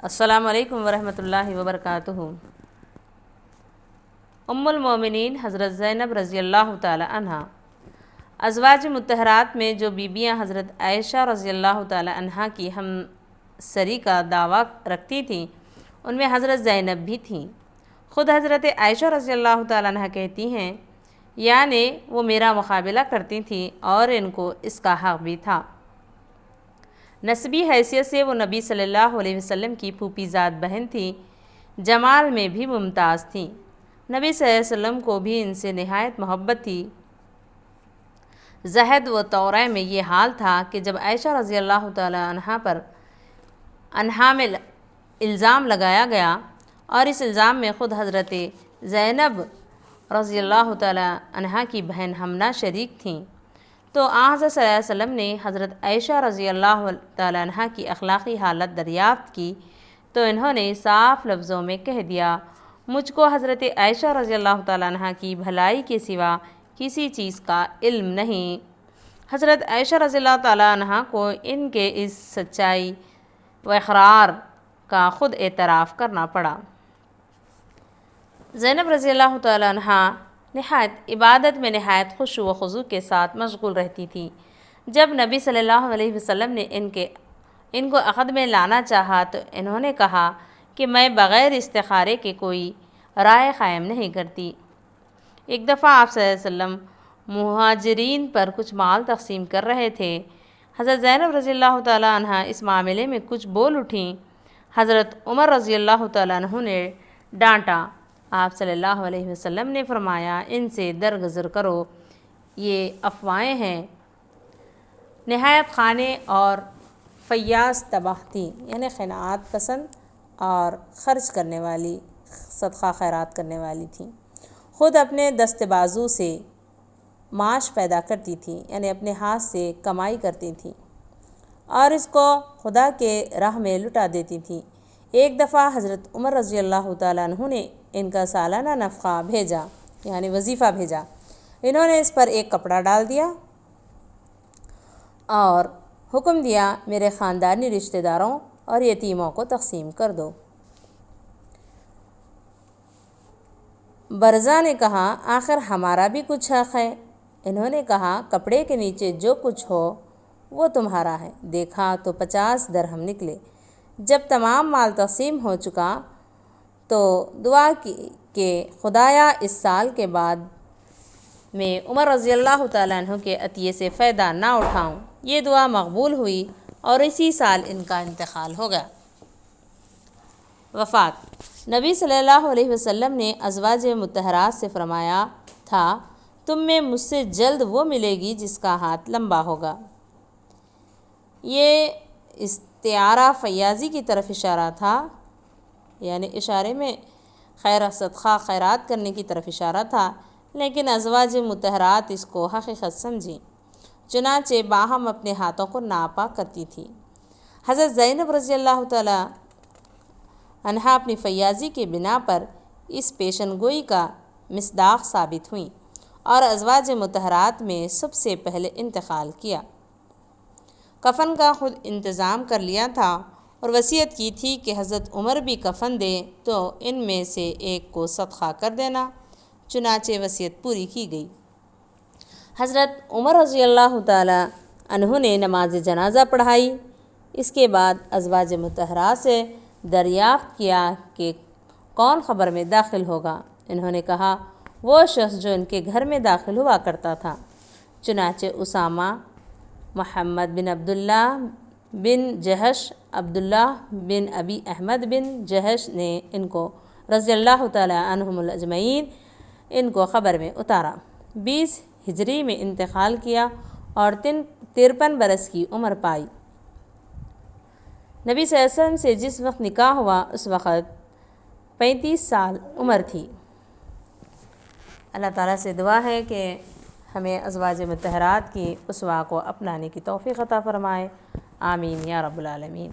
السلام علیکم ورحمۃ اللہ وبرکاتہ۔ ام المومنین حضرت زینب رضی اللہ تعالی عنہ ازواج مطہرات میں جو بیویاں حضرت عائشہ رضی اللہ تعالی عنہ کی ہم سری کا دعویٰ رکھتی تھیں ان میں حضرت زینب بھی تھیں۔ خود حضرت عائشہ رضی اللہ تعالی عنہ کہتی ہیں یعنی وہ میرا مقابلہ کرتی تھیں اور ان کو اس کا حق بھی تھا۔ نسبی حیثیت سے وہ نبی صلی اللہ علیہ وسلم کی پھوپھی زاد بہن تھیں، جمال میں بھی ممتاز تھیں۔ نبی صلی اللہ علیہ وسلم کو بھی ان سے نہایت محبت تھی۔ زہد و طورہ میں یہ حال تھا کہ جب عائشہ رضی اللہ تعالی عنہ پر انہا میں الزام لگایا گیا اور اس الزام میں خود حضرت زینب رضی اللہ تعالی عنہ کی بہن حمنہ شریک تھیں، تو حضرت صلی اللہ علیہ وسلم نے حضرت عائشہ رضی اللہ تعالی عنہ کی اخلاقی حالت دریافت کی تو انہوں نے صاف لفظوں میں کہہ دیا، مجھ کو حضرت عائشہ رضی اللہ تعالی عنہ کی بھلائی کے سوا کسی چیز کا علم نہیں۔ حضرت عائشہ رضی اللہ تعالی عنہ کو ان کے اس سچائی و اقرار کا خود اعتراف کرنا پڑا۔ زینب رضی اللہ تعالی عنہ نہایت عبادت میں نہایت خشوع و خضوع کے ساتھ مشغول رہتی تھی۔ جب نبی صلی اللہ علیہ وسلم نے ان کو عقد میں لانا چاہا تو انہوں نے کہا کہ میں بغیر استخارے کے کوئی رائے قائم نہیں کرتی۔ ایک دفعہ آپ صلی اللہ علیہ وسلم مہاجرین پر کچھ مال تقسیم کر رہے تھے۔ حضرت زینب رضی اللہ تعالی عنہ اس معاملے میں کچھ بول اٹھیں۔ حضرت عمر رضی اللہ تعالی عنہ نے ڈانٹا۔ آپ صلی اللہ علیہ وسلم نے فرمایا ان سے درگزر کرو، یہ افواہیں ہیں۔ نہایت خانے اور فیاض طبع تھی، یعنی قناعت پسند اور خرچ کرنے والی، صدقہ خیرات کرنے والی تھیں۔ خود اپنے دست بازو سے معاش پیدا کرتی تھیں، یعنی اپنے ہاتھ سے کمائی کرتی تھیں اور اس کو خدا کے راہ میں لٹا دیتی تھیں۔ ایک دفعہ حضرت عمر رضی اللہ تعالیٰ عنہ نے ان کا سالانہ نفقہ بھیجا، یعنی وظیفہ بھیجا۔ انہوں نے اس پر ایک کپڑا ڈال دیا اور حکم دیا میرے خاندانی رشتہ داروں اور یتیموں کو تقسیم کر دو۔ برزہ نے کہا آخر ہمارا بھی کچھ حق ہے۔ انہوں نے کہا کپڑے کے نیچے جو کچھ ہو وہ تمہارا ہے۔ دیکھا تو 50 درہم نکلے۔ جب تمام مال تقسیم ہو چکا تو دعا کی کہ خدایا اس سال کے بعد میں عمر رضی اللہ تعالیٰ عنہ کے عطیے سے فائدہ نہ اٹھاؤں۔ یہ دعا مقبول ہوئی اور اسی سال ان کا انتقال ہو گیا۔ وفات۔ نبی صلی اللہ علیہ وسلم نے ازواج مطہرات سے فرمایا تھا تم میں مجھ سے جلد وہ ملے گی جس کا ہاتھ لمبا ہوگا۔ یہ استعارہ فیاضی کی طرف اشارہ تھا، یعنی اشارے میں خیر صدقہ خیرات کرنے کی طرف اشارہ تھا، لیکن ازواج مطہرات اس کو حقیقت سمجھی، چنانچہ باہم اپنے ہاتھوں کو ناپاک کرتی تھی۔ حضرت زینب رضی اللہ تعالی عنہ اپنی فیاضی کے بنا پر اس پیشن گوئی کا مصداق ثابت ہوئیں اور ازواج مطہرات میں سب سے پہلے انتقال کیا۔ کفن کا خود انتظام کر لیا تھا اور وصیت کی تھی کہ حضرت عمر بھی کفن دے تو ان میں سے ایک کو صدقہ کر دینا، چنانچہ وصیت پوری کی گئی۔ حضرت عمر رضی اللہ تعالی عنہ نے نماز جنازہ پڑھائی۔ اس کے بعد ازواج مطہرات سے دریافت کیا کہ کون قبر میں داخل ہوگا۔ انہوں نے کہا وہ شخص جو ان کے گھر میں داخل ہوا کرتا تھا۔ چنانچہ اسامہ، محمد بن عبداللہ بن جہش، عبداللہ بن ابی احمد بن جہش نے ان کو رضی اللہ تعالی عنہم اجمعین ان کو قبر میں اتارا۔ 20 ہجری میں انتقال کیا اور 53 برس کی عمر پائی۔ نبی صلی اللہ علیہ وسلم سے جس وقت نکاح ہوا اس وقت 35 سال عمر تھی۔ اللہ تعالیٰ سے دعا ہے کہ ہمیں ازواج مطہرات کی اسوہ کو اپنانے کی توفیق عطا فرمائے، آمین یا رب العالمین۔